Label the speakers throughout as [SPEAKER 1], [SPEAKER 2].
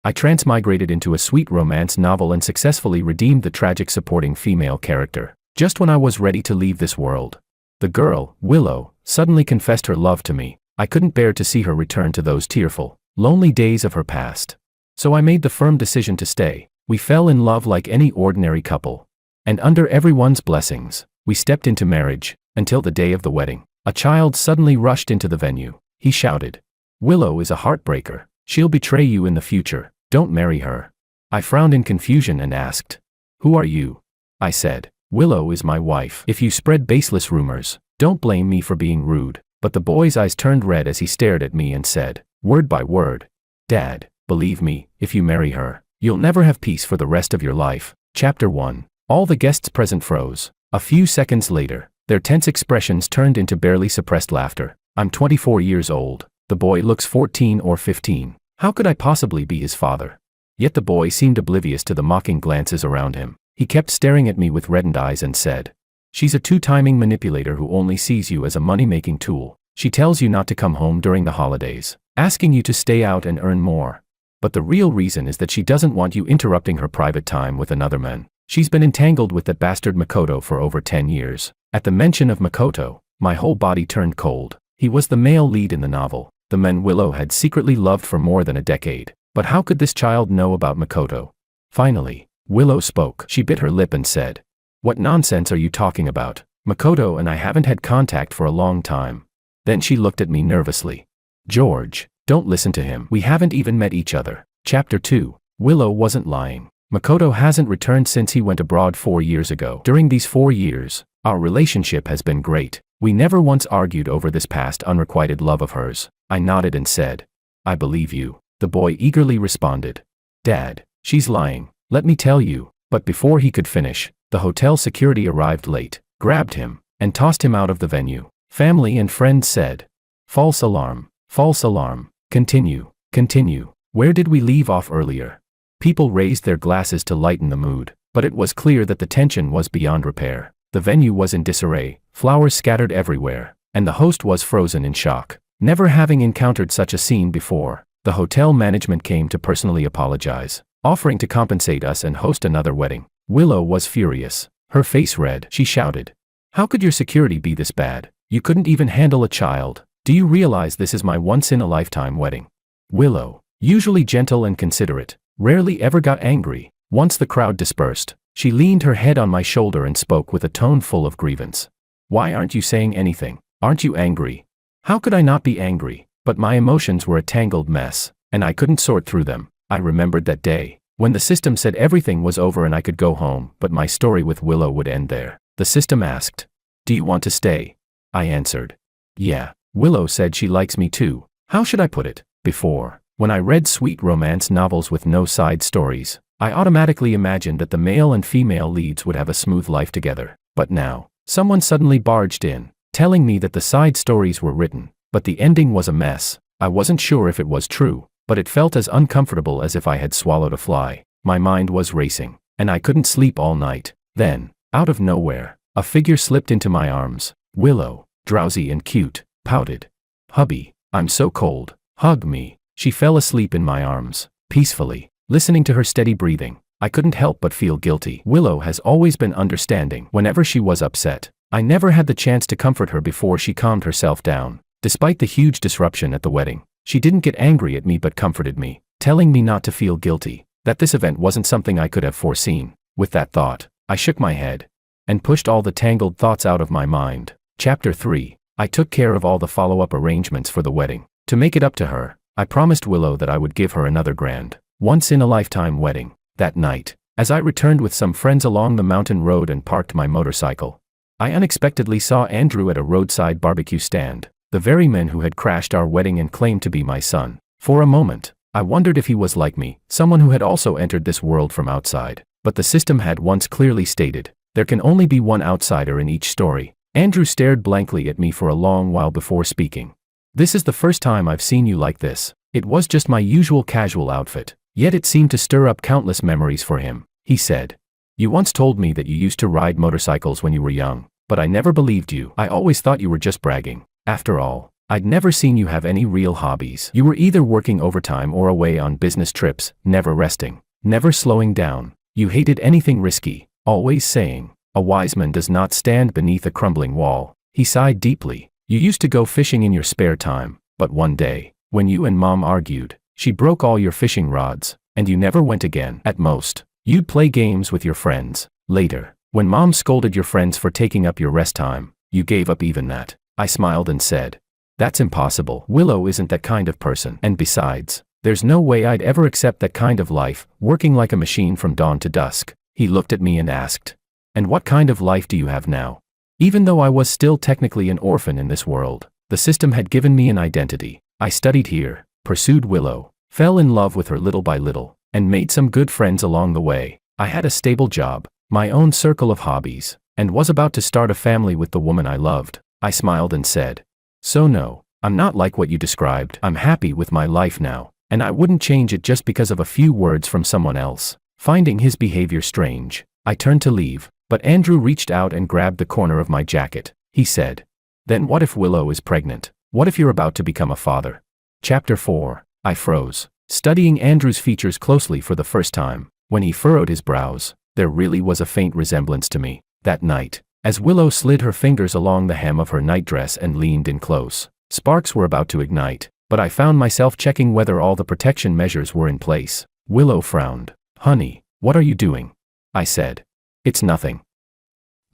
[SPEAKER 1] I transmigrated into a sweet romance novel and successfully redeemed the tragic supporting female character, just when I was ready to leave this world. The girl, Willow, suddenly confessed her love to me. I couldn't bear to see her return to those tearful, lonely days of her past. So I made the firm decision to stay. We fell in love like any ordinary couple. And under everyone's blessings, we stepped into marriage, until the day of the wedding. A child suddenly rushed into the venue. He shouted, "Willow is a heartbreaker. She'll betray you in the future. Don't marry her." I frowned in confusion and asked, "Who are you?" I said, "Willow is my wife. If you spread baseless rumors, don't blame me for being rude." But the boy's eyes turned red as he stared at me and said, word by word, "Dad, believe me, if you marry her, you'll never have peace for the rest of your life." Chapter 1. All the guests present froze. A few seconds later, their tense expressions turned into barely suppressed laughter. I'm 24 years old. The boy looks 14 or 15. How could I possibly be his father? Yet the boy seemed oblivious to the mocking glances around him. He kept staring at me with reddened eyes and said, "She's a two-timing manipulator who only sees you as a money-making tool. She tells you not to come home during the holidays, asking you to stay out and earn more. But the real reason is that she doesn't want you interrupting her private time with another man. She's been entangled with that bastard Makoto for over 10 years. At the mention of Makoto, my whole body turned cold. He was the male lead in the novel, the man Willow had secretly loved for more than a decade. But how could this child know about Makoto? Finally, Willow spoke. She bit her lip and said, "What nonsense are you talking about? Makoto and I haven't had contact for a long time." Then she looked at me nervously. "George, don't listen to him. We haven't even met each other." Chapter 2. Willow wasn't lying. Makoto hasn't returned since he went abroad 4 years ago. During these 4 years, our relationship has been great. We never once argued over this past unrequited love of hers. I nodded and said, "I believe you." The boy eagerly responded, "Dad, she's lying, let me tell you." But before he could finish, the hotel security arrived late, grabbed him, and tossed him out of the venue. Family and friends said, "False alarm, false alarm, continue, continue." Where did we leave off earlier? People raised their glasses to lighten the mood, but it was clear that the tension was beyond repair. The venue was in disarray, flowers scattered everywhere, and the host was frozen in shock. Never having encountered such a scene before, the hotel management came to personally apologize, offering to compensate us and host another wedding. Willow was furious. Her face red. She shouted, "How could your security be this bad? You couldn't even handle a child. Do you realize this is my once-in-a-lifetime wedding?" Willow, usually gentle and considerate, rarely ever got angry. Once the crowd dispersed, she leaned her head on my shoulder and spoke with a tone full of grievance. "Why aren't you saying anything? Aren't you angry?" How could I not be angry? But my emotions were a tangled mess, and I couldn't sort through them. I remembered that day, when the system said everything was over and I could go home, but my story with Willow would end there. The system asked, "Do you want to stay?" I answered, "Yeah." Willow said she likes me too. How should I put it? Before, when I read sweet romance novels with no side stories, I automatically imagined that the male and female leads would have a smooth life together. But now, someone suddenly barged in, telling me that the side stories were written, but the ending was a mess. I wasn't sure if it was true, but it felt as uncomfortable as if I had swallowed a fly. My mind was racing, and I couldn't sleep all night. Then, out of nowhere, a figure slipped into my arms. Willow, drowsy and cute, pouted, "Hubby, I'm so cold. Hug me." She fell asleep in my arms, peacefully. Listening to her steady breathing, I couldn't help but feel guilty. Willow has always been understanding whenever she was upset. I never had the chance to comfort her before she calmed herself down. Despite the huge disruption at the wedding, she didn't get angry at me but comforted me, telling me not to feel guilty, that this event wasn't something I could have foreseen. With that thought, I shook my head and pushed all the tangled thoughts out of my mind. Chapter 3. I took care of all the follow-up arrangements for the wedding. To make it up to her, I promised Willow that I would give her another grand, once-in-a-lifetime wedding. That night, as I returned with some friends along the mountain road and parked my motorcycle, I unexpectedly saw Andrew at a roadside barbecue stand, the very man who had crashed our wedding and claimed to be my son. For a moment, I wondered if he was like me, someone who had also entered this world from outside. But the system had once clearly stated, there can only be one outsider in each story. Andrew stared blankly at me for a long while before speaking. "This is the first time I've seen you like this." It was just my usual casual outfit, yet it seemed to stir up countless memories for him. He said, "You once told me that you used to ride motorcycles when you were young, but I never believed you. I always thought you were just bragging. After all, I'd never seen you have any real hobbies. You were either working overtime or away on business trips, never resting, never slowing down. You hated anything risky, always saying, "A wise man does not stand beneath a crumbling wall." He sighed deeply. You used to go fishing in your spare time, but one day, when you and Mom argued, she broke all your fishing rods, and you never went again. At most, you'd play games with your friends. Later, when Mom scolded your friends for taking up your rest time, you gave up even that. I smiled and said, "That's impossible. Willow isn't that kind of person. And besides, there's no way I'd ever accept that kind of life, working like a machine from dawn to dusk." He looked at me and asked, "And what kind of life do you have now?" Even though I was still technically an orphan in this world, the system had given me an identity. I studied here, pursued Willow, fell in love with her little by little, and made some good friends along the way. I had a stable job, my own circle of hobbies, and was about to start a family with the woman I loved. I smiled and said, "So no, I'm not like what you described. I'm happy with my life now, and I wouldn't change it just because of a few words from someone else." Finding his behavior strange, I turned to leave, but Andrew reached out and grabbed the corner of my jacket. He said, "Then what if Willow is pregnant? What if you're about to become a father?" Chapter 4. I froze, studying Andrew's features closely for the first time. When he furrowed his brows, there really was a faint resemblance to me. That night, as Willow slid her fingers along the hem of her nightdress and leaned in close, sparks were about to ignite, but I found myself checking whether all the protection measures were in place. Willow frowned. "Honey, what are you doing?" I said. "It's nothing.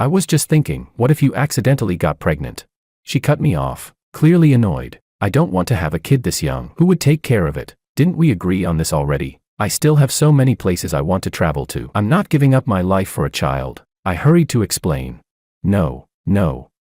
[SPEAKER 1] I was just thinking, what if you accidentally got pregnant?" She cut me off, clearly annoyed. "I don't want to have a kid this young. Who would take care of it? Didn't we agree on this already? I still have so many places I want to travel to. I'm not giving up my life for a child." I hurried to explain. No,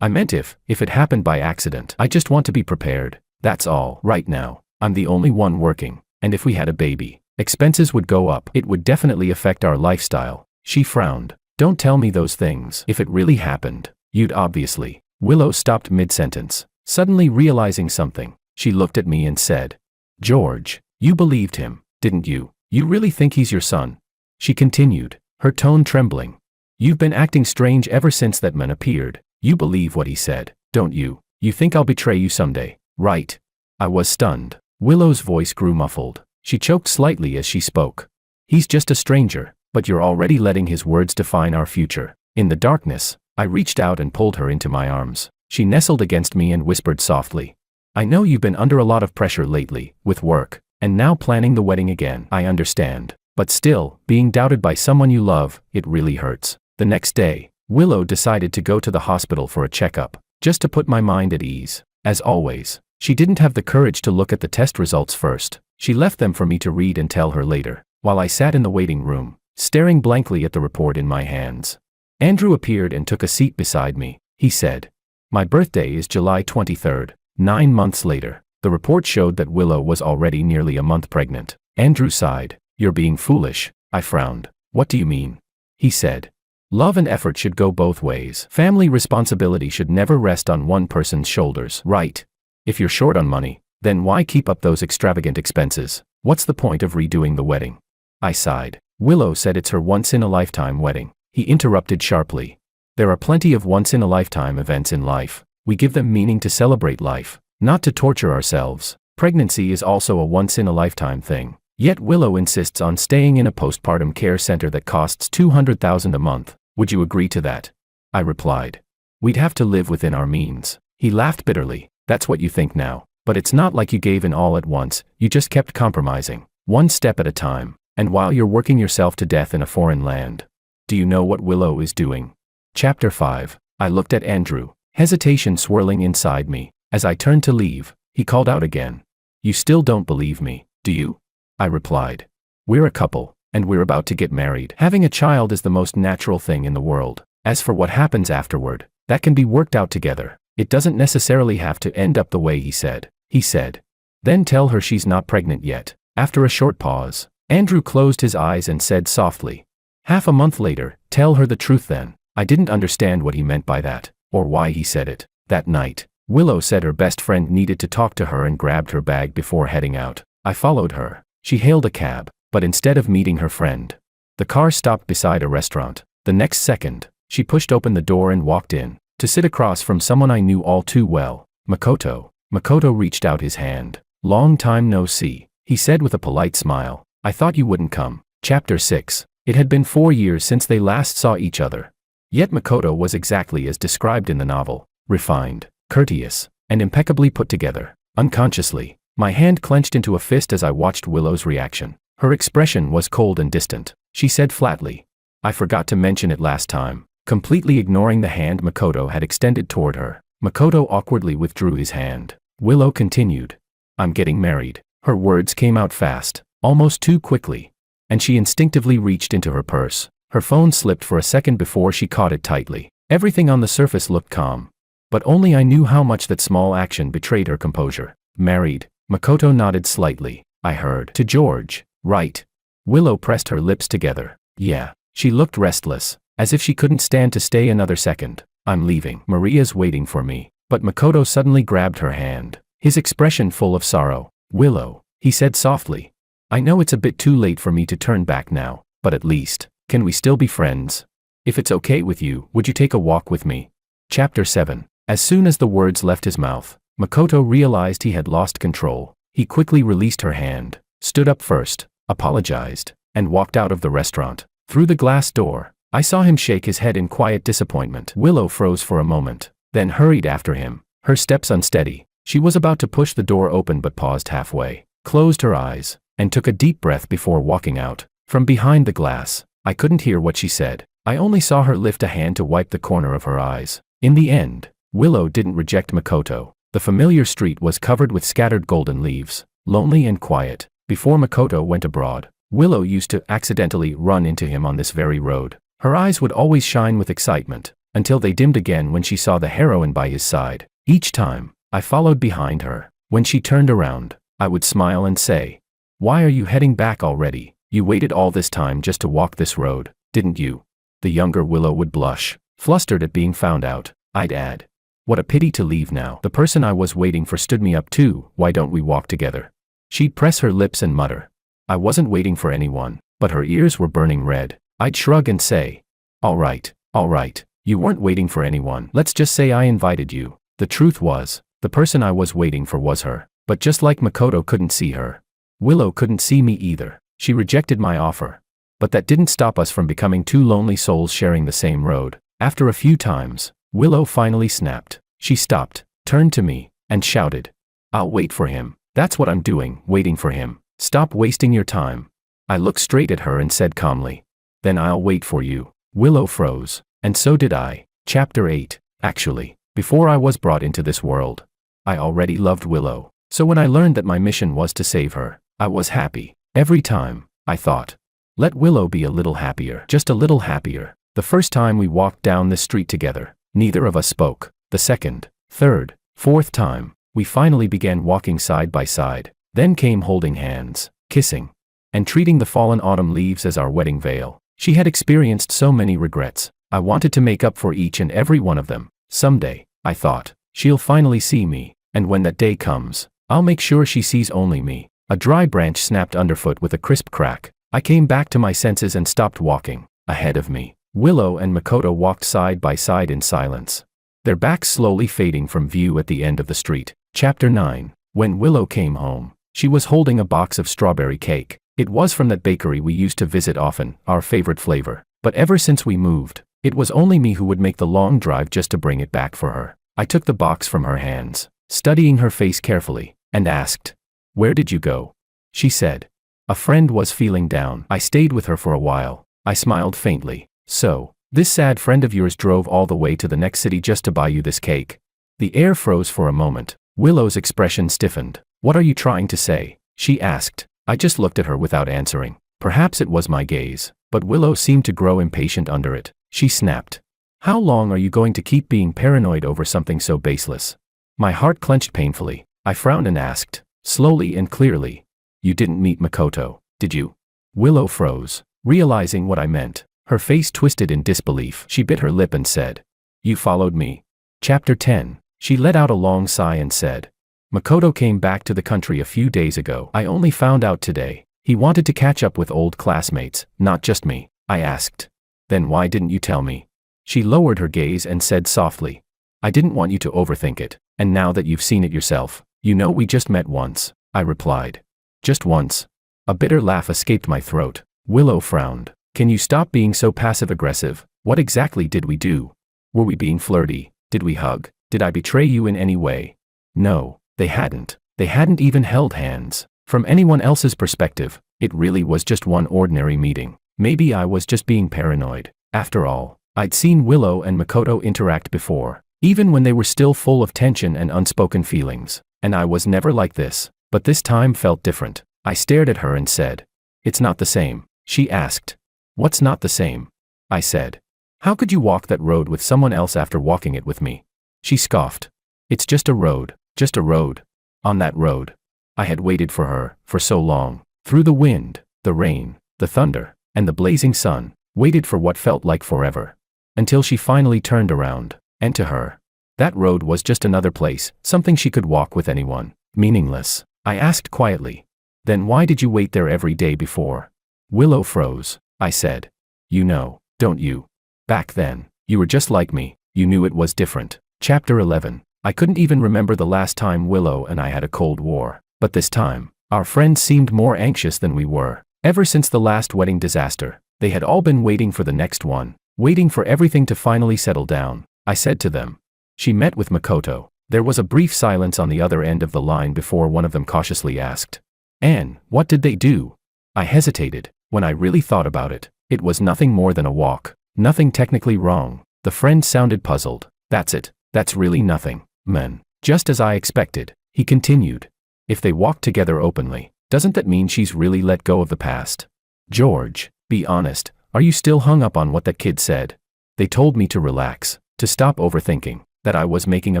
[SPEAKER 1] I meant if it happened by accident. I just want to be prepared. That's all. Right now, I'm the only one working, and if we had a baby, expenses would go up. It would definitely affect our lifestyle." She frowned. "Don't tell me those things. If it really happened, you'd obviously." Willow stopped mid-sentence, suddenly realizing something. She looked at me and said, "George, you believed him, didn't you? You really think he's your son?" She continued, her tone trembling. "You've been acting strange ever since that man appeared. You believe what he said, don't you? You think I'll betray you someday, right?" I was stunned. Willow's voice grew muffled. She choked slightly as she spoke. "He's just a stranger, but you're already letting his words define our future." In the darkness, I reached out and pulled her into my arms. She nestled against me and whispered softly, "I know you've been under a lot of pressure lately, with work, and now planning the wedding again. I understand. But still, being doubted by someone you love, it really hurts." The next day, Willow decided to go to the hospital for a checkup, just to put my mind at ease. As always, she didn't have the courage to look at the test results first. She left them for me to read and tell her later, while I sat in the waiting room, staring blankly at the report in my hands. Andrew appeared and took a seat beside me. He said, "My birthday is July 23rd, 9 months later." The report showed that Willow was already nearly a month pregnant. Andrew sighed. "You're being foolish." I frowned. "What do you mean?" He said, "Love and effort should go both ways. Family responsibility should never rest on one person's shoulders, right? If you're short on money, then why keep up those extravagant expenses? What's the point of redoing the wedding?" I sighed. Willow said it's her once-in-a-lifetime wedding. He interrupted sharply. "There are plenty of once-in-a-lifetime events in life. We give them meaning to celebrate life, not to torture ourselves. Pregnancy is also a once-in-a-lifetime thing. Yet Willow insists on staying in a postpartum care center that costs $200,000 a month. Would you agree to that?" I replied. "We'd have to live within our means." He laughed bitterly. "That's what you think now. But it's not like you gave in all at once. You just kept compromising, one step at a time, and while you're working yourself to death in a foreign land. Do you know what Willow is doing?" Chapter 5. I looked at Andrew, hesitation swirling inside me. As I turned to leave, he called out again. "You still don't believe me, do you?" I replied. "We're a couple, and we're about to get married. Having a child is the most natural thing in the world. As for what happens afterward, that can be worked out together. It doesn't necessarily have to end up the way he said." He said, "Then tell her she's not pregnant yet." After a short pause, Andrew closed his eyes and said softly, "Half a month later, tell her the truth then." I didn't understand what he meant by that, or why he said it. That night, Willow said her best friend needed to talk to her and grabbed her bag before heading out. I followed her. She hailed a cab, but instead of meeting her friend, the car stopped beside a restaurant. The next second, she pushed open the door and walked in, to sit across from someone I knew all too well, Makoto. Makoto reached out his hand. Long time no see, he said with a polite smile. I thought you wouldn't come. Chapter 6. It had been 4 years since they last saw each other. Yet Makoto was exactly as described in the novel. Refined, courteous, and impeccably put together. Unconsciously, my hand clenched into a fist as I watched Willow's reaction. Her expression was cold and distant. She said flatly, I forgot to mention it last time, completely ignoring the hand Makoto had extended toward her. Makoto awkwardly withdrew his hand. Willow continued. I'm getting married. Her words came out fast, almost too quickly, and she instinctively reached into her purse. Her phone slipped for a second before she caught it tightly. Everything on the surface looked calm, but only I knew how much that small action betrayed her composure. Married? Makoto nodded slightly. I heard. To George, right? Willow pressed her lips together. Yeah. She looked restless, as if she couldn't stand to stay another second. I'm leaving. Maria's waiting for me. But Makoto suddenly grabbed her hand, his expression full of sorrow. Willow, he said softly. I know it's a bit too late for me to turn back now, but at least, can we still be friends? If it's okay with you, would you take a walk with me? Chapter 7. As soon as the words left his mouth, Makoto realized he had lost control. He quickly released her hand, stood up first, apologized, and walked out of the restaurant. Through the glass door, I saw him shake his head in quiet disappointment. Willow froze for a moment, then hurried after him, her steps unsteady. She was about to push the door open but paused halfway, closed her eyes, and took a deep breath before walking out. From behind the glass, I couldn't hear what she said. I only saw her lift a hand to wipe the corner of her eyes. In the end, Willow didn't reject Makoto. The familiar street was covered with scattered golden leaves, lonely and quiet. Before Makoto went abroad, Willow used to accidentally run into him on this very road. Her eyes would always shine with excitement, until they dimmed again when she saw the heroine by his side. Each time, I followed behind her. When she turned around, I would smile and say, Why are you heading back already? You waited all this time just to walk this road, didn't you? The younger Willow would blush, flustered at being found out. I'd add, What a pity to leave now. The person I was waiting for stood me up too. Why don't we walk together? She'd press her lips and mutter, I wasn't waiting for anyone, but her ears were burning red. I'd shrug and say, all right, you weren't waiting for anyone. Let's just say I invited you. The truth was, the person I was waiting for was her. But just like Makoto couldn't see her, Willow couldn't see me either. She rejected my offer. But that didn't stop us from becoming two lonely souls sharing the same road. After a few times, Willow finally snapped. She stopped, turned to me, and shouted, I'll wait for him. That's what I'm doing, waiting for him. Stop wasting your time. I looked straight at her and said calmly, Then I'll wait for you. Willow froze, and so did I. Chapter 8. Actually, before I was brought into this world, I already loved Willow. So when I learned that my mission was to save her, I was happy. Every time, I thought, let Willow be a little happier, just a little happier. The first time we walked down this street together, neither of us spoke. The second, third, fourth time, we finally began walking side by side, then came holding hands, kissing, and treating the fallen autumn leaves as our wedding veil. She had experienced so many regrets. I wanted to make up for each and every one of them. Someday, I thought, she'll finally see me, and when that day comes, I'll make sure she sees only me. A dry branch snapped underfoot with a crisp crack. I came back to my senses and stopped walking. Ahead of me, Willow and Makoto walked side by side in silence, their backs slowly fading from view at the end of the street. Chapter 9. When Willow came home, she was holding a box of strawberry cake. It was from that bakery we used to visit often, our favorite flavor. But ever since we moved, it was only me who would make the long drive just to bring it back for her. I took the box from her hands, studying her face carefully, and asked, Where did you go? She said, A friend was feeling down. I stayed with her for a while. I smiled faintly. So, this sad friend of yours drove all the way to the next city just to buy you this cake? The air froze for a moment. Willow's expression stiffened. What are you trying to say? She asked. I just looked at her without answering. Perhaps it was my gaze, but Willow seemed to grow impatient under it. She snapped. How long are you going to keep being paranoid over something so baseless? My heart clenched painfully. I frowned and asked, slowly and clearly, You didn't meet Makoto, did you? Willow froze, realizing what I meant. Her face twisted in disbelief. She bit her lip and said, You followed me. Chapter 10. She let out a long sigh and said, Makoto came back to the country a few days ago. I only found out today. He wanted to catch up with old classmates, not just me. I asked, Then why didn't you tell me? She lowered her gaze and said softly, I didn't want you to overthink it. And now that you've seen it yourself, you know we just met once, I replied. Just once. A bitter laugh escaped my throat. Willow frowned. Can you stop being so passive-aggressive? What exactly did we do? Were we being flirty? Did we hug? Did I betray you in any way? No, they hadn't. They hadn't even held hands. From anyone else's perspective, it really was just one ordinary meeting. Maybe I was just being paranoid. After all, I'd seen Willow and Makoto interact before, even when they were still full of tension and unspoken feelings. And I was never like this, but this time felt different. I stared at her and said, "It's not the same," she asked. "What's not the same?" I said. "How could you walk that road with someone else after walking it with me?" She scoffed. "It's just a road, just a road." On that road, I had waited for her, for so long, through the wind, the rain, the thunder, and the blazing sun, waited for what felt like forever. Until she finally turned around, and to her, that road was just another place, something she could walk with anyone. Meaningless. I asked quietly. "Then why did you wait there every day before?" Willow froze. I said, "You know, don't you? Back then, you were just like me, you knew it was different." Chapter 11. I couldn't even remember the last time Willow and I had a Cold War. But this time, our friends seemed more anxious than we were. Ever since the last wedding disaster, they had all been waiting for the next one, waiting for everything to finally settle down. I said to them. She met with Makoto. There was a brief silence on the other end of the line before one of them cautiously asked, "Anne, what did they do?" I hesitated. When I really thought about it, it was nothing more than a walk. Nothing technically wrong. The friend sounded puzzled. "That's it. That's really nothing, man." Just as I expected, he continued. "If they walked together openly, doesn't that mean she's really let go of the past?" "George, be honest, are you still hung up on what that kid said?" They told me to relax, to stop overthinking, that I was making a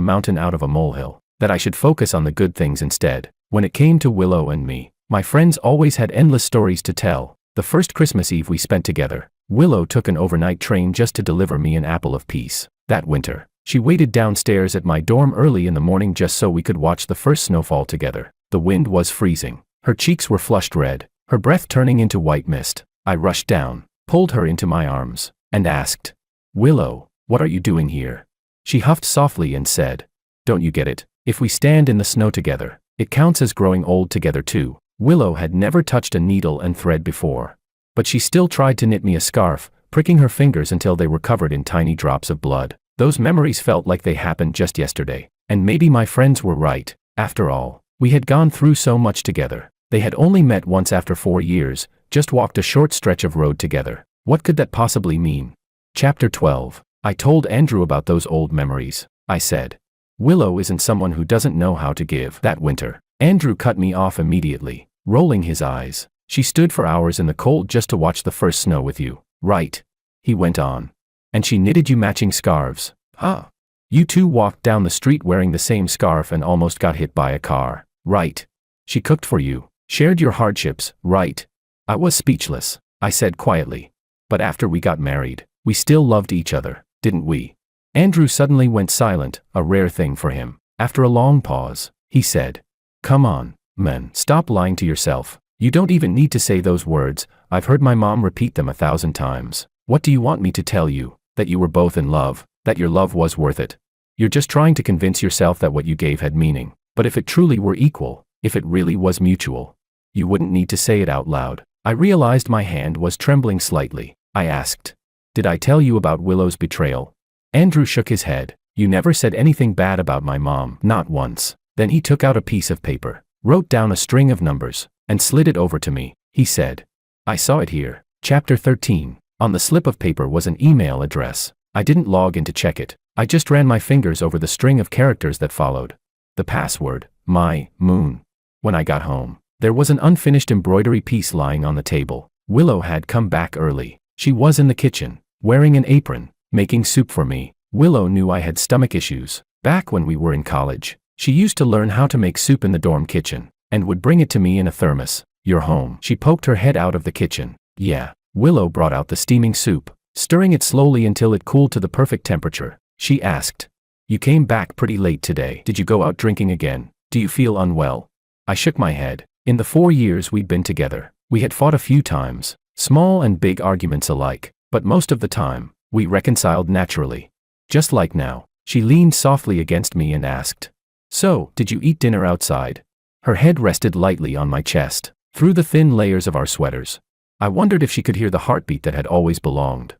[SPEAKER 1] mountain out of a molehill, that I should focus on the good things instead. When it came to Willow and me, my friends always had endless stories to tell. The first Christmas Eve we spent together, Willow took an overnight train just to deliver me an apple of peace. That winter, she waited downstairs at my dorm early in the morning just so we could watch the first snowfall together. The wind was freezing. Her cheeks were flushed red, her breath turning into white mist. I rushed down, pulled her into my arms, and asked, "Willow, what are you doing here?" She huffed softly and said, "Don't you get it? If we stand in the snow together, it counts as growing old together too." Willow had never touched a needle and thread before. But she still tried to knit me a scarf, pricking her fingers until they were covered in tiny drops of blood. Those memories felt like they happened just yesterday. And maybe my friends were right. After all, we had gone through so much together. They had only met once after 4 years, just walked a short stretch of road together. What could that possibly mean? Chapter 12. I told Andrew about those old memories. I said, "Willow isn't someone who doesn't know how to give." That winter, Andrew cut me off immediately, rolling his eyes. "She stood for hours in the cold just to watch the first snow with you, right?" He went on. "And she knitted you matching scarves, huh? You two walked down the street wearing the same scarf and almost got hit by a car, right? She cooked for you, shared your hardships, right?" I was speechless. I said quietly, "But after we got married, we still loved each other, didn't we?" Andrew suddenly went silent, a rare thing for him. After a long pause, he said, "Come on, man, stop lying to yourself. You don't even need to say those words. I've heard my mom repeat them 1,000 times. What do you want me to tell you? That you were both in love, that your love was worth it? You're just trying to convince yourself that what you gave had meaning. But if it truly were equal, if it really was mutual, you wouldn't need to say it out loud." I realized my hand was trembling slightly. I asked, "Did I tell you about Willow's betrayal?" Andrew shook his head. "You never said anything bad about my mom, not once." Then he took out a piece of paper, wrote down a string of numbers, and slid it over to me. He said, "I saw it here." Chapter 13. On the slip of paper was an email address. I didn't log in to check it. I just ran my fingers over the string of characters that followed. The password, my moon. When I got home, there was an unfinished embroidery piece lying on the table. Willow had come back early. She was in the kitchen, wearing an apron, making soup for me. Willow knew I had stomach issues. Back when we were in college, she used to learn how to make soup in the dorm kitchen, and would bring it to me in a thermos. "You're home." She poked her head out of the kitchen. "Yeah." Willow brought out the steaming soup, stirring it slowly until it cooled to the perfect temperature. She asked, "You came back pretty late today. Did you go out drinking again? Do you feel unwell?" I shook my head. In the 4 years we'd been together, we had fought a few times, small and big arguments alike, but most of the time, we reconciled naturally. Just like now, she leaned softly against me and asked, So, did you eat dinner outside? Her head rested lightly on my chest, through the thin layers of our sweaters. I wondered if she could hear the heartbeat that had always belonged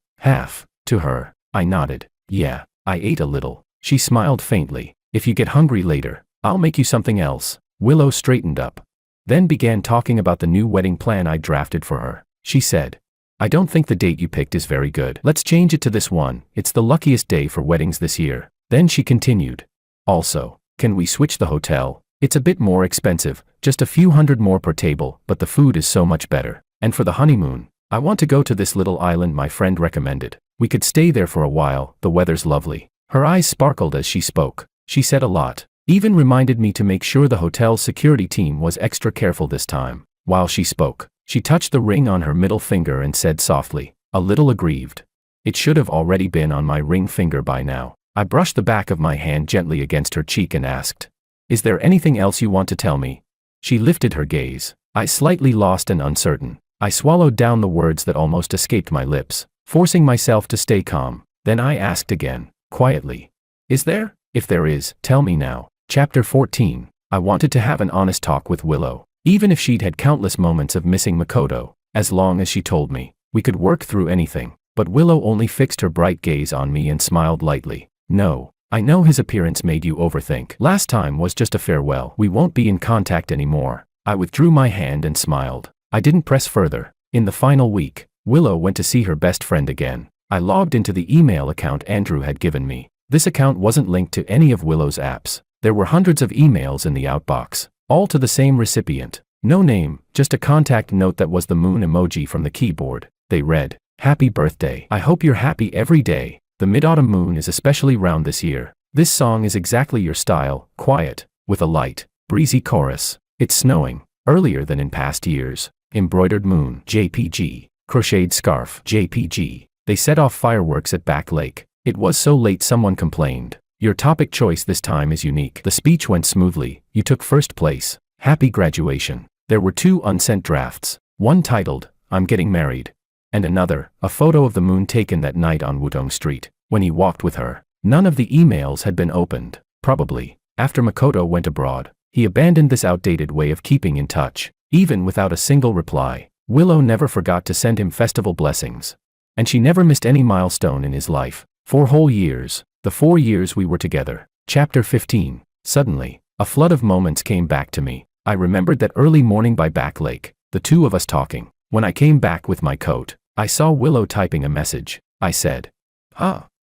[SPEAKER 1] to her. I nodded. Yeah, I ate a little. She smiled faintly. If you get hungry later, I'll make you something else. Willow straightened up, then began talking about the new wedding plan I drafted for her. She said, I don't think the date you picked is very good. Let's change it to this one. It's the luckiest day for weddings this year. Then she continued. Also, can we switch the hotel? It's a bit more expensive, just a few hundred more per table, but the food is so much better. And for the honeymoon, I want to go to this little island my friend recommended. We could stay there for a while, the weather's lovely. Her eyes sparkled as she spoke. She said a lot, even reminded me to make sure the hotel's security team was extra careful this time. While she spoke, she touched the ring on her middle finger and said softly, a little aggrieved. It should have already been on my ring finger by now. I brushed the back of my hand gently against her cheek and asked, is there anything else you want to tell me? She lifted her gaze, eyes slightly lost and uncertain. I swallowed down the words that almost escaped my lips, forcing myself to stay calm. Then I asked again, quietly, is there? If there is, tell me now. Chapter 14. I wanted to have an honest talk with Willow. Even if she'd had countless moments of missing Makoto, as long as she told me, we could work through anything. But Willow only fixed her bright gaze on me and smiled lightly. No, I know his appearance made you overthink. Last time was just a farewell. We won't be in contact anymore. I withdrew my hand and smiled. I didn't press further. In the final week, Willow went to see her best friend again. I logged into the email account Andrew had given me. This account wasn't linked to any of Willow's apps. There were hundreds of emails in the outbox, all to the same recipient. No name, just a contact note that was the moon emoji from the keyboard. They read, Happy birthday. I hope you're happy every day. The mid-autumn moon is especially round this year. This song is exactly your style, quiet, with a light, breezy chorus. It's snowing, earlier than in past years. Embroidered moon, JPG. Crocheted scarf, JPG. They set off fireworks at Back Lake. It was so late someone complained. Your topic choice this time is unique. The speech went smoothly. You took first place. Happy graduation. There were 2 unsent drafts. One titled, I'm getting married. And another, a photo of the moon taken that night on Wutong Street, when he walked with her. None of the emails had been opened. Probably, after Makoto went abroad, he abandoned this outdated way of keeping in touch. Even without a single reply, Willow never forgot to send him festival blessings. And she never missed any milestone in his life. 4 whole years, the 4 years we were together. Chapter 15. Suddenly, a flood of moments came back to me. I remembered that early morning by Back Lake, the 2 of us talking. When I came back with my coat, I saw Willow typing a message. I said,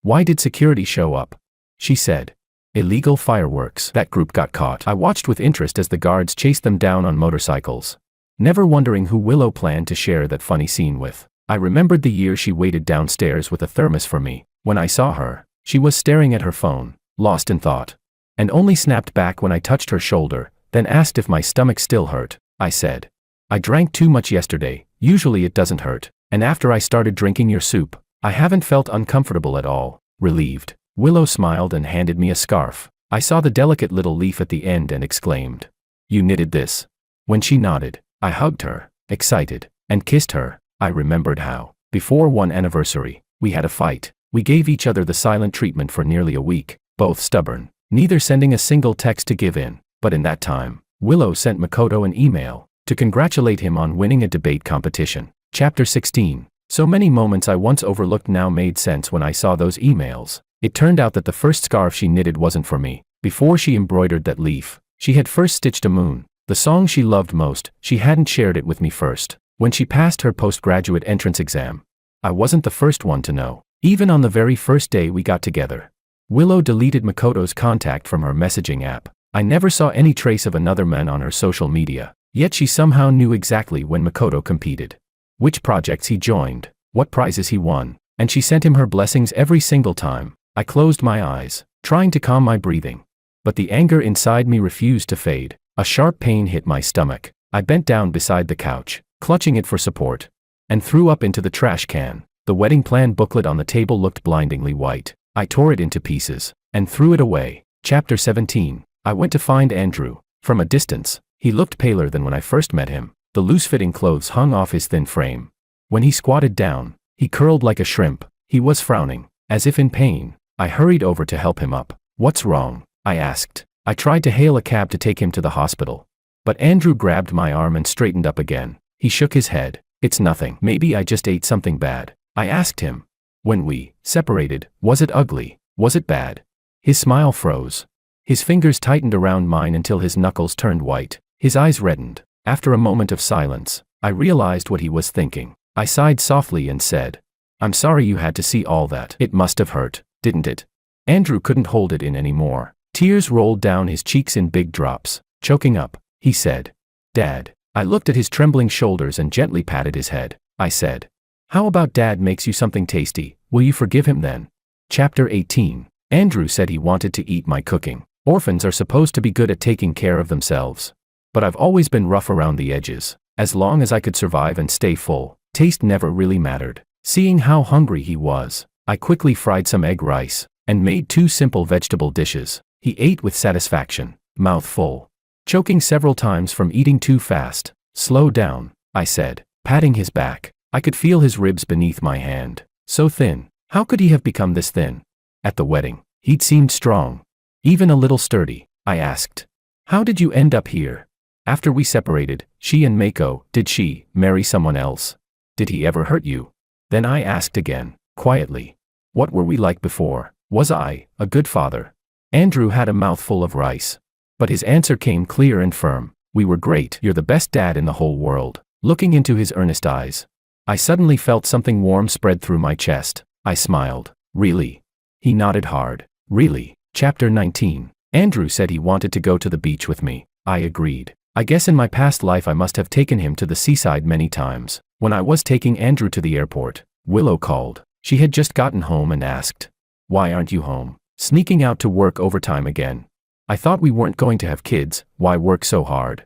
[SPEAKER 1] why did security show up? She said, illegal fireworks. That group got caught. I watched with interest as the guards chased them down on motorcycles, never wondering who Willow planned to share that funny scene with. I remembered the year she waited downstairs with a thermos for me. When I saw her, she was staring at her phone, lost in thought, and only snapped back when I touched her shoulder, then asked if my stomach still hurt. I said, I drank too much yesterday. Usually it doesn't hurt, and after I started drinking your soup, I haven't felt uncomfortable at all. Relieved, Willow smiled and handed me a scarf. I saw the delicate little leaf at the end and exclaimed, you knitted this? When she nodded, I hugged her, excited, and kissed her. I remembered how, before one anniversary, we had a fight. We gave each other the silent treatment for nearly a week, both stubborn, neither sending a single text to give in. But in that time, Willow sent Makoto an email to congratulate him on winning a debate competition. Chapter 16. So many moments I once overlooked now made sense when I saw those emails. It turned out that the first scarf she knitted wasn't for me. Before she embroidered that leaf, she had first stitched a moon, the song she loved most. She hadn't shared it with me first. When she passed her postgraduate entrance exam, I wasn't the first one to know. Even on the very first day we got together, Willow deleted Makoto's contact from her messaging app. I never saw any trace of another man on her social media, yet she somehow knew exactly when Makoto competed, which projects he joined, what prizes he won, and she sent him her blessings every single time. I closed my eyes, trying to calm my breathing. But the anger inside me refused to fade. A sharp pain hit my stomach. I bent down beside the couch, clutching it for support, and threw up into the trash can. The wedding plan booklet on the table looked blindingly white. I tore it into pieces and threw it away. Chapter 17. I went to find Andrew. From a distance, he looked paler than when I first met him. The loose-fitting clothes hung off his thin frame. When he squatted down, he curled like a shrimp. He was frowning, as if in pain. I hurried over to help him up. What's wrong? I asked. I tried to hail a cab to take him to the hospital. But Andrew grabbed my arm and straightened up again. He shook his head. It's nothing. Maybe I just ate something bad. I asked him. When we separated, was it ugly? Was it bad? His smile froze. His fingers tightened around mine until his knuckles turned white. His eyes reddened. After a moment of silence, I realized what he was thinking. I sighed softly and said, I'm sorry you had to see all that. It must have hurt, didn't it? Andrew couldn't hold it in anymore. Tears rolled down his cheeks in big drops. Choking up, he said, Dad. I looked at his trembling shoulders and gently patted his head. I said, how about Dad makes you something tasty? Will you forgive him then? Chapter 18. Andrew said he wanted to eat my cooking. Orphans are supposed to be good at taking care of themselves. But I've always been rough around the edges. As long as I could survive and stay full, taste never really mattered. Seeing how hungry he was, I quickly fried some egg rice and made 2 simple vegetable dishes. He ate with satisfaction, mouth full. Choking several times from eating too fast. Slow down, I said, patting his back. I could feel his ribs beneath my hand. So thin. How could he have become this thin? At the wedding, he'd seemed strong. Even a little sturdy. I asked, how did you end up here? After we separated, she and Mako, did she marry someone else? Did he ever hurt you? Then I asked again, quietly. What were we like before? Was I a good father? Andrew had a mouthful of rice. But his answer came clear and firm. We were great. You're the best dad in the whole world. Looking into his earnest eyes, I suddenly felt something warm spread through my chest. I smiled. Really? He nodded hard. Really? Chapter 19. Andrew said he wanted to go to the beach with me. I agreed. I guess in my past life I must have taken him to the seaside many times. When I was taking Andrew to the airport, Willow called. She had just gotten home and asked, why aren't you home? Sneaking out to work overtime again. I thought we weren't going to have kids. Why work so hard?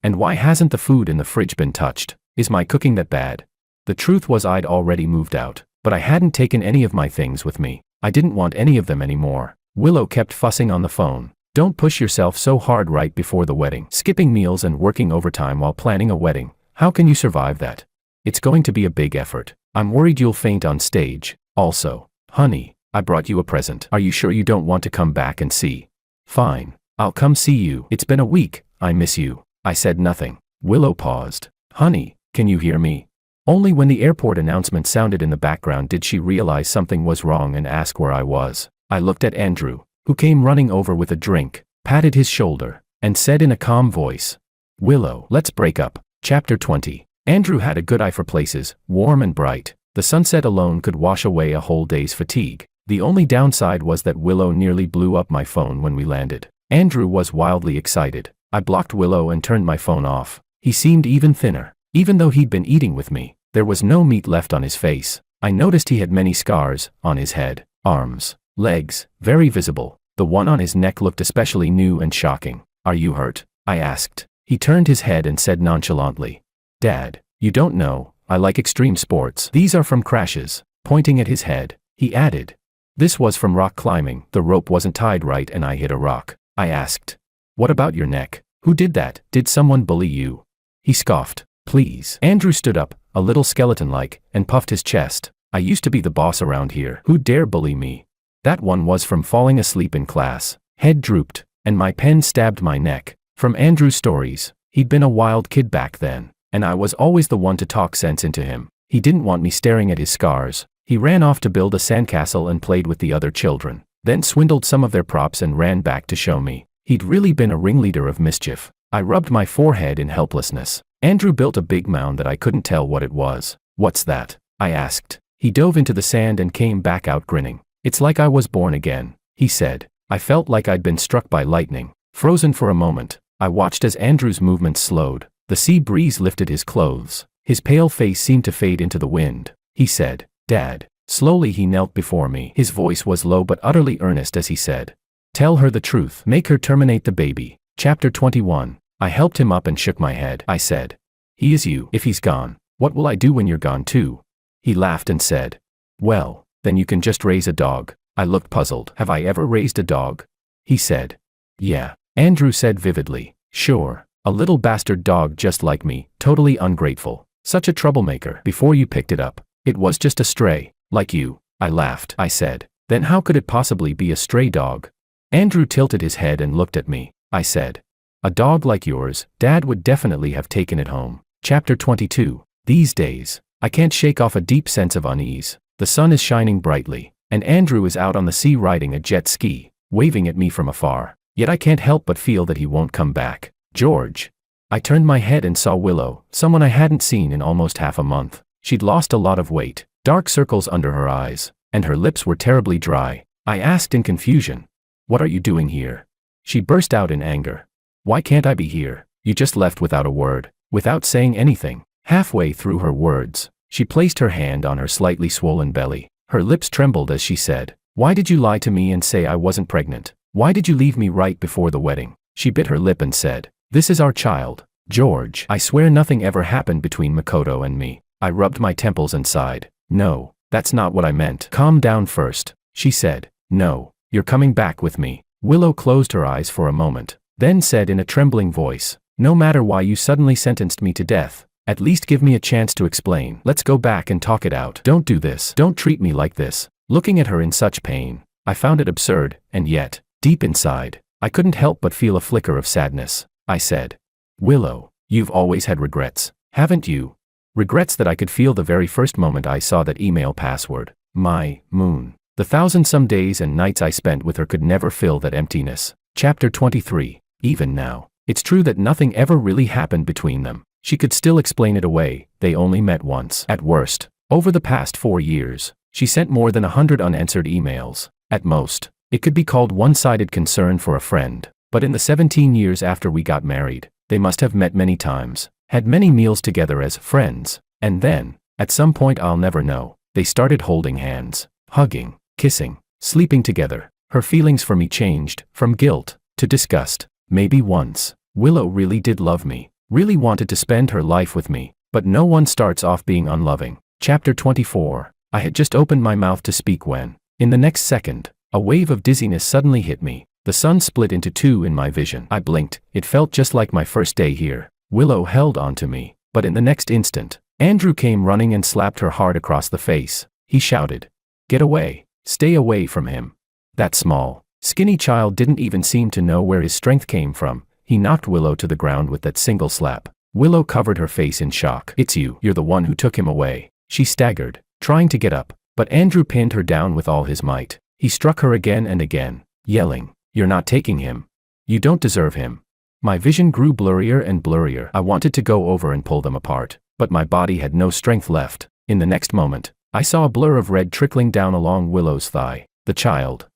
[SPEAKER 1] And why hasn't the food in the fridge been touched? Is my cooking that bad? The truth was I'd already moved out, but I hadn't taken any of my things with me. I didn't want any of them anymore. Willow kept fussing on the phone. Don't push yourself so hard right before the wedding. Skipping meals and working overtime while planning a wedding. How can you survive that? It's going to be a big effort. I'm worried you'll faint on stage. Also, honey, I brought you a present. Are you sure you don't want to come back and see? Fine. I'll come see you. It's been a week. I miss you. I said nothing. Willow paused. Honey, can you hear me? Only when the airport announcement sounded in the background did she realize something was wrong and ask where I was. I looked at Andrew, who came running over with a drink, patted his shoulder, and said in a calm voice, Willow, let's break up. Chapter 20. Andrew had a good eye for places, warm and bright. The sunset alone could wash away a whole day's fatigue. The only downside was that Willow nearly blew up my phone when we landed. Andrew was wildly excited. I blocked Willow and turned my phone off. He seemed even thinner. Even though he'd been eating with me, there was no meat left on his face. I noticed he had many scars, on his head, arms, legs, very visible. The one on his neck looked especially new and shocking. Are you hurt? I asked. He turned his head and said nonchalantly, Dad, you don't know, I like extreme sports. These are from crashes. Pointing at his head, he added, this was from rock climbing. The rope wasn't tied right and I hit a rock. I asked, what about your neck? Who did that? Did someone bully you? He scoffed. Please. Andrew stood up, a little skeleton-like, and puffed his chest. I used to be the boss around here. Who dare bully me? That one was from falling asleep in class. Head drooped, and my pen stabbed my neck. From Andrew's stories, he'd been a wild kid back then, and I was always the one to talk sense into him. He didn't want me staring at his scars. He ran off to build a sandcastle and played with the other children, then swindled some of their props and ran back to show me. He'd really been a ringleader of mischief. I rubbed my forehead in helplessness. Andrew built a big mound that I couldn't tell what it was. What's that? I asked. He dove into the sand and came back out grinning. It's like I was born again, he said. I felt like I'd been struck by lightning. Frozen for a moment, I watched as Andrew's movements slowed. The sea breeze lifted his clothes. His pale face seemed to fade into the wind. He said, Dad. Slowly he knelt before me. His voice was low but utterly earnest as he said, tell her the truth. Make her terminate the baby. Chapter 21. I helped him up and shook my head. I said, he is you. If he's gone, what will I do when you're gone too? He laughed and said, well, then you can just raise a dog. I looked puzzled. Have I ever raised a dog? He said, yeah. Andrew said vividly, sure. A little bastard dog just like me, totally ungrateful. Such a troublemaker. Before you picked it up, it was just a stray, like you. I laughed. I said, then how could it possibly be a stray dog? Andrew tilted his head and looked at me. I said, "A dog like yours, Dad would definitely have taken it home." Chapter 22. These days, I can't shake off a deep sense of unease. The sun is shining brightly, and Andrew is out on the sea riding a jet ski, waving at me from afar. Yet I can't help but feel that he won't come back. George. I turned my head and saw Willow, someone I hadn't seen in almost half a month. She'd lost a lot of weight, dark circles under her eyes, and her lips were terribly dry. I asked in confusion, "What are you doing here?" She burst out in anger. "Why can't I be here? You just left without a word, without saying anything." Halfway through her words, she placed her hand on her slightly swollen belly. Her lips trembled as she said, "Why did you lie to me and say I wasn't pregnant? Why did you leave me right before the wedding?" She bit her lip and said, "This is our child, George. I swear nothing ever happened between Makoto and me." I rubbed my temples and sighed. "No, that's not what I meant." "Calm down first," she said. "No, you're coming back with me." Willow closed her eyes for a moment, then said in a trembling voice, "No matter why you suddenly sentenced me to death, at least give me a chance to explain. Let's go back and talk it out. Don't do this. Don't treat me like this." Looking at her in such pain, I found it absurd, and yet, deep inside, I couldn't help but feel a flicker of sadness. I said, "Willow, you've always had regrets, haven't you? Regrets that I could feel the very first moment I saw that email password. My moon. The thousand-some days and nights I spent with her could never fill that emptiness." Chapter 23. Even now, it's true that nothing ever really happened between them. She could still explain it away. They only met once. At worst, over the past 4 years, she sent more than 100 unanswered emails. At most, it could be called one-sided concern for a friend. But in the 17 years after we got married, they must have met many times, had many meals together as friends, and then, at some point I'll never know, they started holding hands, hugging, kissing, sleeping together. Her feelings for me changed, from guilt to disgust. Maybe once, Willow really did love me, really wanted to spend her life with me, but no one starts off being unloving. Chapter 24. I had just opened my mouth to speak when, in the next second, a wave of dizziness suddenly hit me. The sun split into two in my vision. I blinked. It felt just like my first day here. Willow held onto me, but in the next instant, Andrew came running and slapped her hard across the face. He shouted, "Get away. Stay away from him." That small, skinny child didn't even seem to know where his strength came from. He knocked Willow to the ground with that single slap. Willow covered her face in shock. "It's you. You're the one who took him away." She staggered, trying to get up, but Andrew pinned her down with all his might. He struck her again and again, yelling, "You're not taking him. You don't deserve him." My vision grew blurrier and blurrier. I wanted to go over and pull them apart, but my body had no strength left. In the next moment, I saw a blur of red trickling down along Willow's thigh. The child.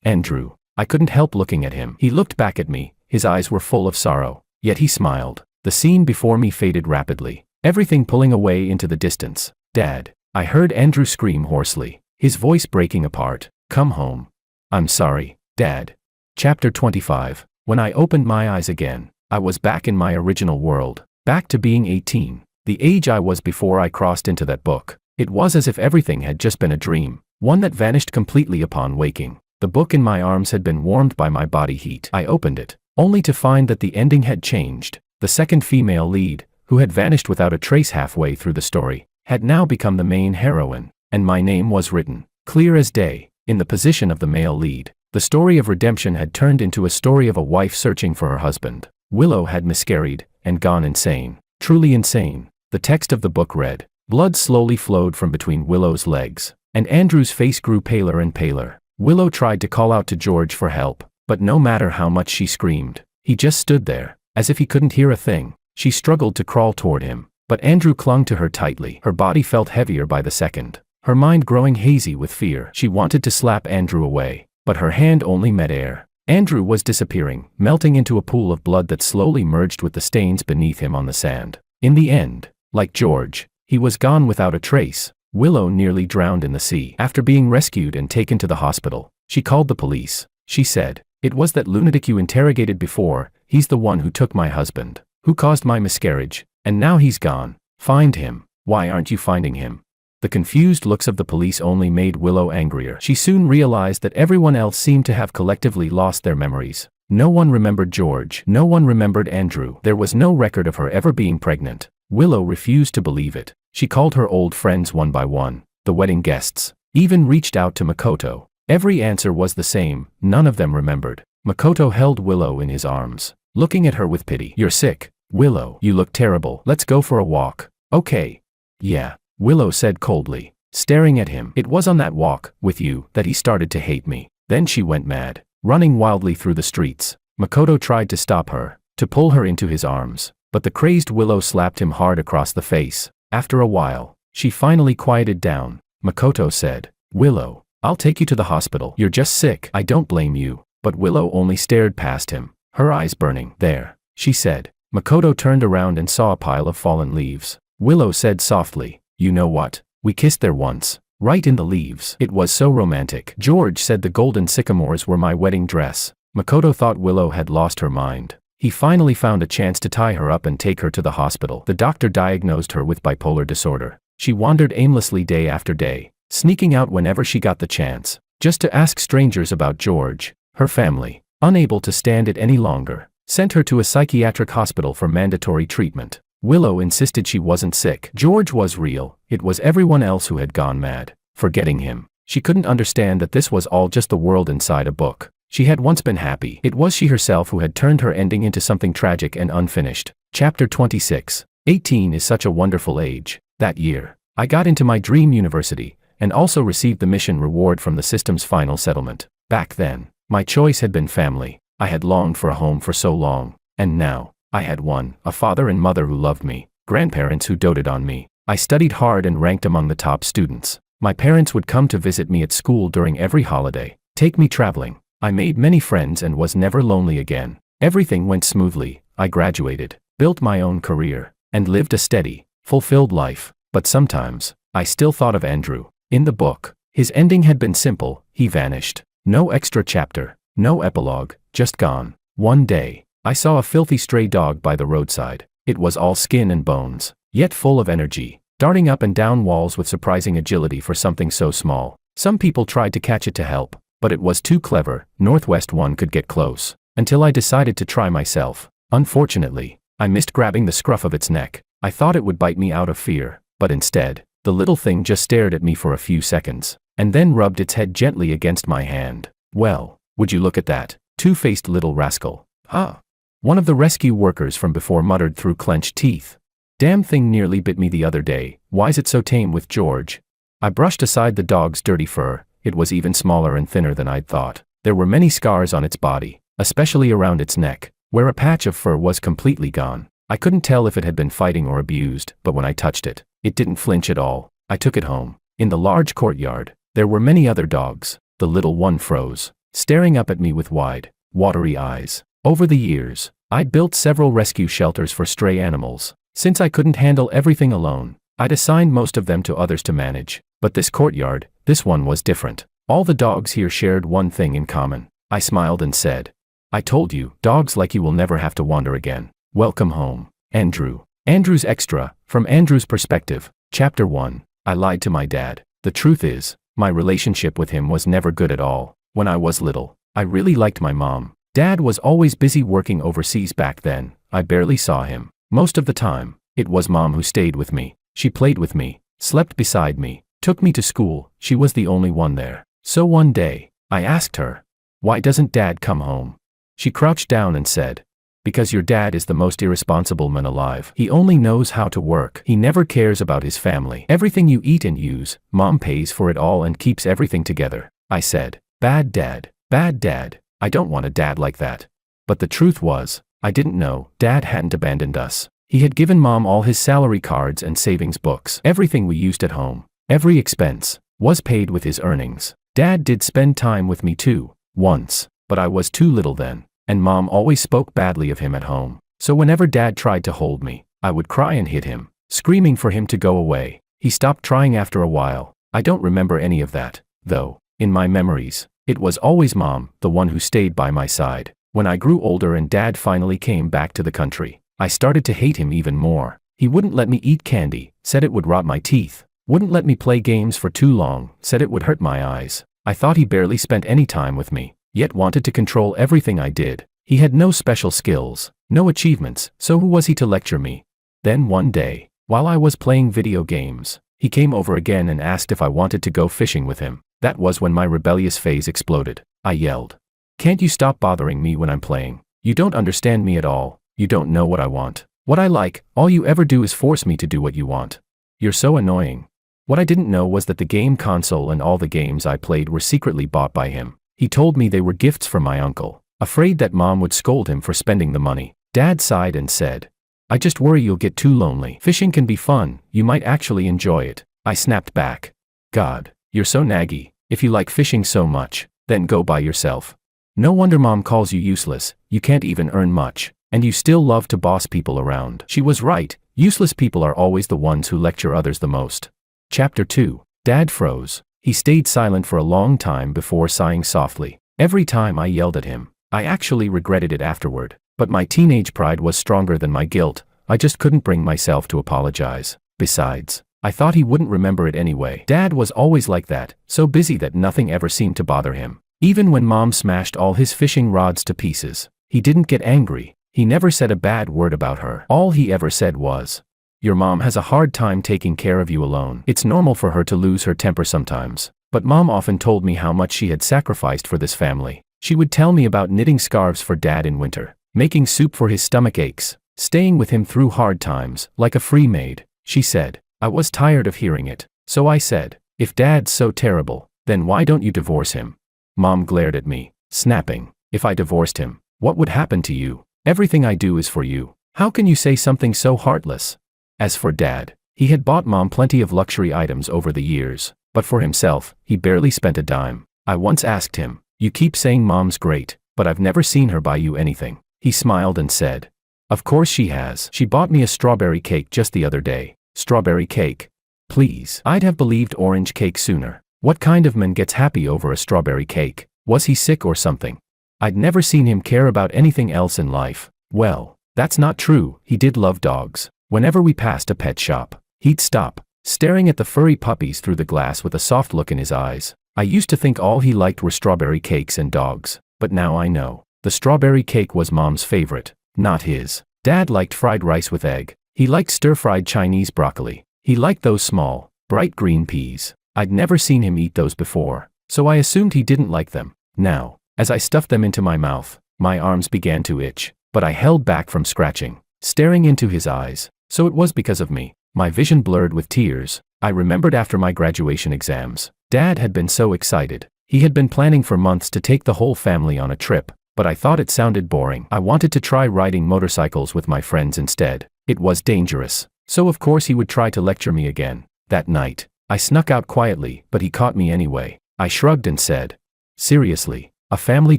[SPEAKER 1] Andrew. I couldn't help looking at him. He looked back at me, his eyes were full of sorrow, yet he smiled. The scene before me faded rapidly, everything pulling away into the distance. "Dad." I heard Andrew scream hoarsely, his voice breaking apart. "Come home." "I'm sorry, Dad." Chapter 25. When I opened my eyes again, I was back in my original world, back to being 18, the age I was before I crossed into that book. It was as if everything had just been a dream, one that vanished completely upon waking. The book in my arms had been warmed by my body heat. I opened it, only to find that the ending had changed. The second female lead, who had vanished without a trace halfway through the story, had now become the main heroine, and my name was written, clear as day, in the position of the male lead. The story of redemption had turned into a story of a wife searching for her husband. Willow had miscarried, and gone insane. Truly insane. The text of the book read. Blood slowly flowed from between Willow's legs, and Andrew's face grew paler and paler. Willow tried to call out to George for help, but no matter how much she screamed, he just stood there, as if he couldn't hear a thing. She struggled to crawl toward him, but Andrew clung to her tightly. Her body felt heavier by the second, her mind growing hazy with fear. She wanted to slap Andrew away, but her hand only met air. Andrew was disappearing, melting into a pool of blood that slowly merged with the stains beneath him on the sand. In the end, like George, he was gone without a trace. Willow nearly drowned in the sea. After being rescued and taken to the hospital, she called the police. She said, "It was that lunatic you interrogated before. He's the one who took my husband, who caused my miscarriage, and now he's gone. Find him." "Why aren't you finding him?" The confused looks of the police only made Willow angrier. She soon realized that everyone else seemed to have collectively lost their memories. No one remembered George. No one remembered Andrew. There was no record of her ever being pregnant. Willow refused to believe it. She called her old friends one by one, the wedding guests, even reached out to Makoto, Every answer was the same, none of them remembered. Makoto held Willow in his arms, looking at her with pity. "You're sick, Willow. You look terrible. Let's go for a walk." "Okay." "Yeah," Willow said coldly, staring at him. "It was on that walk, with you, that he started to hate me." Then she went mad, running wildly through the streets. Makoto tried to stop her, to pull her into his arms, but the crazed Willow slapped him hard across the face. After a while, she finally quieted down. Makoto said, "Willow, I'll take you to the hospital. You're just sick. I don't blame you." But Willow only stared past him, her eyes burning. "There," she said. Makoto turned around and saw a pile of fallen leaves. Willow said softly, "You know what? We kissed there once, right in the leaves. It was so romantic." George said the golden sycamores were my wedding dress. Makoto thought Willow had lost her mind. He finally found a chance to tie her up and take her to the hospital. The doctor diagnosed her with bipolar disorder. She wandered aimlessly day after day, sneaking out whenever she got the chance, just to ask strangers about George. Her family, unable to stand it any longer, sent her to a psychiatric hospital for mandatory treatment. Willow insisted she wasn't sick. George was real. It was everyone else who had gone mad, forgetting him. She couldn't understand that this was all just the world inside a book. She had once been happy. It was she herself who had turned her ending into something tragic and unfinished. Chapter 26. 18 is such a wonderful age. That year, I got into my dream university, and also received the mission reward from the system's final settlement. Back then, my choice had been family. I had longed for a home for so long, and now, I had one, a father and mother who loved me, grandparents who doted on me. I studied hard and ranked among the top students. My parents would come to visit me at school during every holiday, take me traveling. I made many friends and was never lonely again. Everything went smoothly. I graduated, built my own career, and lived a steady, fulfilled life. But sometimes, I still thought of Andrew. In the book, his ending had been simple. He vanished. No extra chapter, no epilogue, just gone. One day, I saw a filthy stray dog by the roadside. It was all skin and bones, yet full of energy, darting up and down walls with surprising agility for something so small. Some people tried to catch it to help, but it was too clever. Northwest one could get close, until I decided to try myself. Unfortunately, I missed grabbing the scruff of its neck. I thought it would bite me out of fear, but instead, the little thing just stared at me for a few seconds, and then rubbed its head gently against my hand. "Well, would you look at that two-faced little rascal." "Ah." One of the rescue workers from before muttered through clenched teeth. "Damn thing nearly bit me the other day. Why's it so tame with George?" I brushed aside the dog's dirty fur. It was even smaller and thinner than I'd thought. There were many scars on its body, especially around its neck, where a patch of fur was completely gone. I couldn't tell if it had been fighting or abused, but when I touched it, it didn't flinch at all. I took it home. In the large courtyard, there were many other dogs. The little one froze, staring up at me with wide, watery eyes. Over the years, I'd built several rescue shelters for stray animals. Since I couldn't handle everything alone, I'd assigned most of them to others to manage. But this courtyard, this one was different. All the dogs here shared one thing in common. I smiled and said, "I told you, dogs like you will never have to wander again. Welcome home, Andrew." Andrew's Extra, from Andrew's perspective. Chapter 1. I lied to my dad. The truth is, my relationship with him was never good at all. When I was little, I really liked my mom. Dad was always busy working overseas back then. I barely saw him. Most of the time, it was Mom who stayed with me. She played with me, slept beside me, took me to school. She was the only one there. So one day, I asked her, "Why doesn't Dad come home?" She crouched down and said, "Because your dad is the most irresponsible man alive. He only knows how to work. He never cares about his family. Everything you eat and use, Mom pays for it all and keeps everything together." I said, "Bad dad, bad dad. I don't want a dad like that." But the truth was, I didn't know. Dad hadn't abandoned us. He had given Mom all his salary cards and savings books. Everything we used at home, every expense, was paid with his earnings. Dad did spend time with me too, once, but I was too little then, and Mom always spoke badly of him at home. So whenever Dad tried to hold me, I would cry and hit him, screaming for him to go away. He stopped trying after a while. I don't remember any of that, though. In my memories, it was always Mom, the one who stayed by my side. When I grew older and Dad finally came back to the country, I started to hate him even more. He wouldn't let me eat candy, said it would rot my teeth. Wouldn't let me play games for too long, said it would hurt my eyes. I thought he barely spent any time with me, yet wanted to control everything I did. He had no special skills, no achievements, so who was he to lecture me? Then one day, while I was playing video games, he came over again and asked if I wanted to go fishing with him. That was when my rebellious phase exploded. I yelled. Can't you stop bothering me when I'm playing? You don't understand me at all. You don't know what I want. What I like, all you ever do is force me to do what you want. You're so annoying. What I didn't know was that the game console and all the games I played were secretly bought by him. He told me they were gifts from my uncle, afraid that Mom would scold him for spending the money. Dad sighed and said, I just worry you'll get too lonely. Fishing can be fun, you might actually enjoy it. I snapped back. God, you're so naggy. If you like fishing so much, then go by yourself. No wonder Mom calls you useless, you can't even earn much, and you still love to boss people around. She was right, useless people are always the ones who lecture others the most. Chapter 2. Dad froze. He stayed silent for a long time before sighing softly. Every time I yelled at him, I actually regretted it afterward, but my teenage pride was stronger than my guilt. I just couldn't bring myself to apologize. Besides, I thought he wouldn't remember it anyway. Dad was always like that, so busy that nothing ever seemed to bother him. Even when Mom smashed all his fishing rods to pieces, he didn't get angry. He never said a bad word about her. All he ever said was, Your mom has a hard time taking care of you alone. It's normal for her to lose her temper sometimes. But Mom often told me how much she had sacrificed for this family. She would tell me about knitting scarves for Dad in winter, making soup for his stomach aches, staying with him through hard times, like a free maid. She said, I was tired of hearing it. So I said, if Dad's so terrible, then why don't you divorce him? Mom glared at me, snapping, if I divorced him, what would happen to you? Everything I do is for you. How can you say something so heartless? As for Dad, he had bought Mom plenty of luxury items over the years, but for himself, he barely spent a dime. I once asked him, you keep saying Mom's great, but I've never seen her buy you anything. He smiled and said, of course she has. She bought me a strawberry cake just the other day. Strawberry cake? Please. I'd have believed orange cake sooner. What kind of man gets happy over a strawberry cake? Was he sick or something? I'd never seen him care about anything else in life. Well, that's not true. He did love dogs. Whenever we passed a pet shop, he'd stop, staring at the furry puppies through the glass with a soft look in his eyes. I used to think all he liked were strawberry cakes and dogs, but now I know. The strawberry cake was Mom's favorite, not his. Dad liked fried rice with egg. He liked stir-fried Chinese broccoli. He liked those small, bright green peas. I'd never seen him eat those before, so I assumed he didn't like them. Now, as I stuffed them into my mouth, my arms began to itch, but I held back from scratching, staring into his eyes. So it was because of me. My vision blurred with tears. I remembered after my graduation exams, Dad had been so excited. He had been planning for months to take the whole family on a trip, but I thought it sounded boring. I wanted to try riding motorcycles with my friends instead. It was dangerous, so of course he would try to lecture me again. That night, I snuck out quietly, but he caught me anyway. I shrugged and said, seriously, a family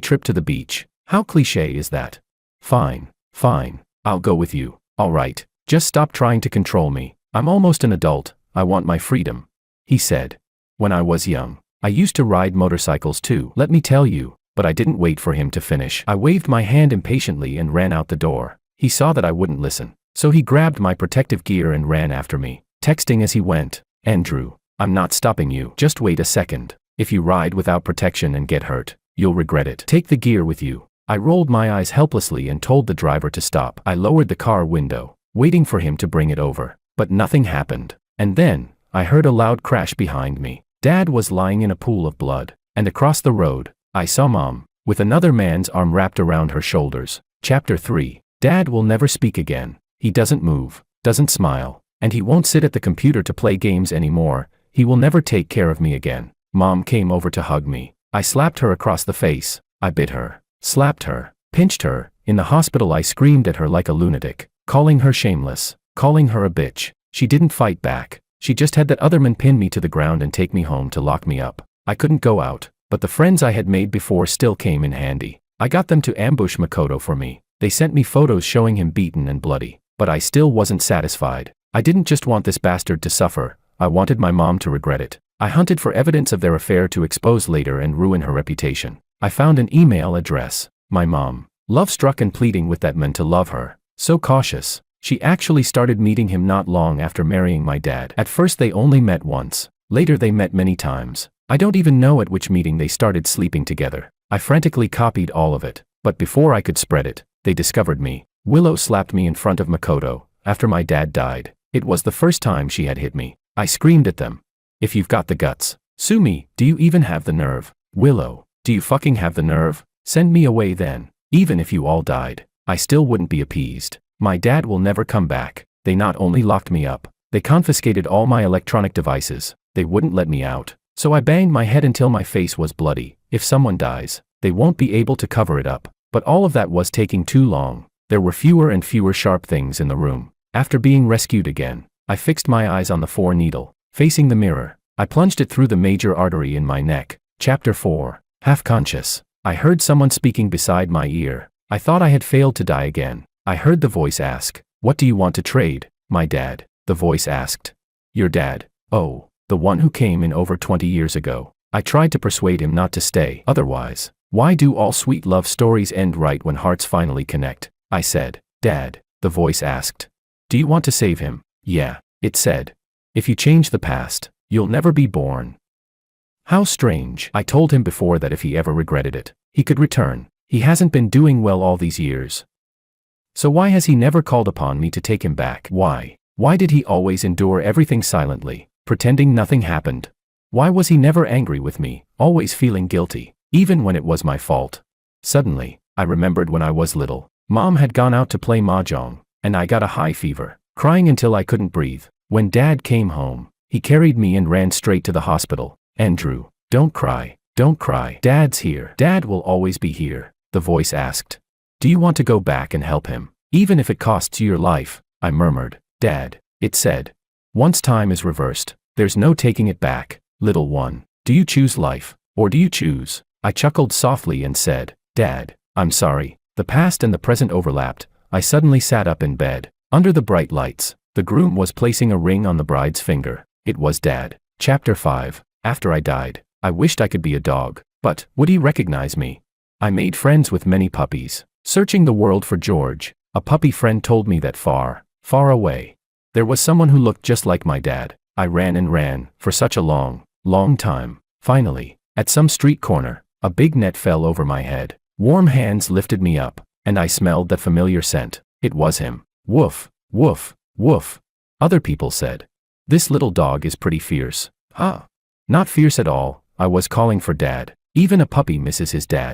[SPEAKER 1] trip to the beach? How cliché is that? Fine, I'll go with you. All right, just stop trying to control me. I'm almost an adult, I want my freedom. He said. When I was young, I used to ride motorcycles too, let me tell you, but I didn't wait for him to finish. I waved my hand impatiently and ran out the door. He saw that I wouldn't listen, so he grabbed my protective gear and ran after me, texting as he went, Andrew, I'm not stopping you. Just wait a second. If you ride without protection and get hurt, you'll regret it. Take the gear with you. I rolled my eyes helplessly and told the driver to stop. I lowered the car window, waiting for him to bring it over, but nothing happened. And then, I heard a loud crash behind me. Dad was lying in a pool of blood, and across the road, I saw Mom, with another man's arm wrapped around her shoulders. Chapter 3. Dad will never speak again. He doesn't move, doesn't smile, and he won't sit at the computer to play games anymore. He will never take care of me again. Mom came over to hug me. I slapped her across the face. I bit her, slapped her, pinched her. In the hospital I screamed at her like a lunatic, calling her shameless, calling her a bitch. She didn't fight back. She just had that other man pin me to the ground and take me home to lock me up. I couldn't go out, but the friends I had made before still came in handy. I got them to ambush Makoto for me. They sent me photos showing him beaten and bloody, but I still wasn't satisfied. I didn't just want this bastard to suffer, I wanted my mom to regret it. I hunted for evidence of their affair to expose later and ruin her reputation. I found an email address. My mom, love-struck and pleading with that man to love her, so cautious. She actually started meeting him not long after marrying my dad. At first they only met once, later they met many times. I don't even know at which meeting they started sleeping together. I frantically copied all of it, but before I could spread it, they discovered me. Willow slapped me in front of Makoto, after my dad died. It was the first time she had hit me. I screamed at them. If you've got the guts, Sue me, do you even have the nerve? Willow, do you fucking have the nerve? Send me away then. Even if you all died, I still wouldn't be appeased. My dad will never come back. They not only locked me up, they confiscated all my electronic devices. They wouldn't let me out. So I banged my head until my face was bloody. If someone dies, they won't be able to cover it up. But all of that was taking too long. There were fewer and fewer sharp things in the room. After being rescued again, I fixed my eyes on the 4 needle. Facing the mirror, I plunged it through the major artery in my neck. Chapter 4. Half conscious. I heard someone speaking beside my ear. I thought I had failed to die again. I heard the voice ask, "What do you want to trade?" "My dad," the voice asked. "Your dad? Oh, the one who came in over 20 years ago." I tried to persuade him not to stay. Otherwise, why do all sweet love stories end right when hearts finally connect? I said. "Dad," the voice asked. "Do you want to save him?" "Yeah," it said. "If you change the past, you'll never be born." How strange. I told him before that if he ever regretted it, he could return. He hasn't been doing well all these years. So why has he never called upon me to take him back? Why? Why did he always endure everything silently, pretending nothing happened? Why was he never angry with me, always feeling guilty, even when it was my fault? Suddenly, I remembered when I was little. Mom had gone out to play mahjong, and I got a high fever, crying until I couldn't breathe. When Dad came home, he carried me and ran straight to the hospital. "Andrew, don't cry, don't cry. Dad's here. Dad will always be here," the voice asked. "Do you want to go back and help him, even if it costs you your life?" I murmured. "Dad," it said. "Once time is reversed, there's no taking it back, little one. Do you choose life, or do you choose?" I chuckled softly and said, "Dad, I'm sorry." The past and the present overlapped. I suddenly sat up in bed. Under the bright lights, the groom was placing a ring on the bride's finger. It was Dad. Chapter 5. After I died, I wished I could be a dog, but would he recognize me? I made friends with many puppies. Searching the world for George, a puppy friend told me that far, far away, there was someone who looked just like my dad. I ran and ran, for such a long, long time. Finally, at some street corner, a big net fell over my head. Warm hands lifted me up, and I smelled that familiar scent. It was him. Woof, woof, woof. Other people said, "This little dog is pretty fierce." Not fierce at all. I was calling for Dad. Even a puppy misses his dad.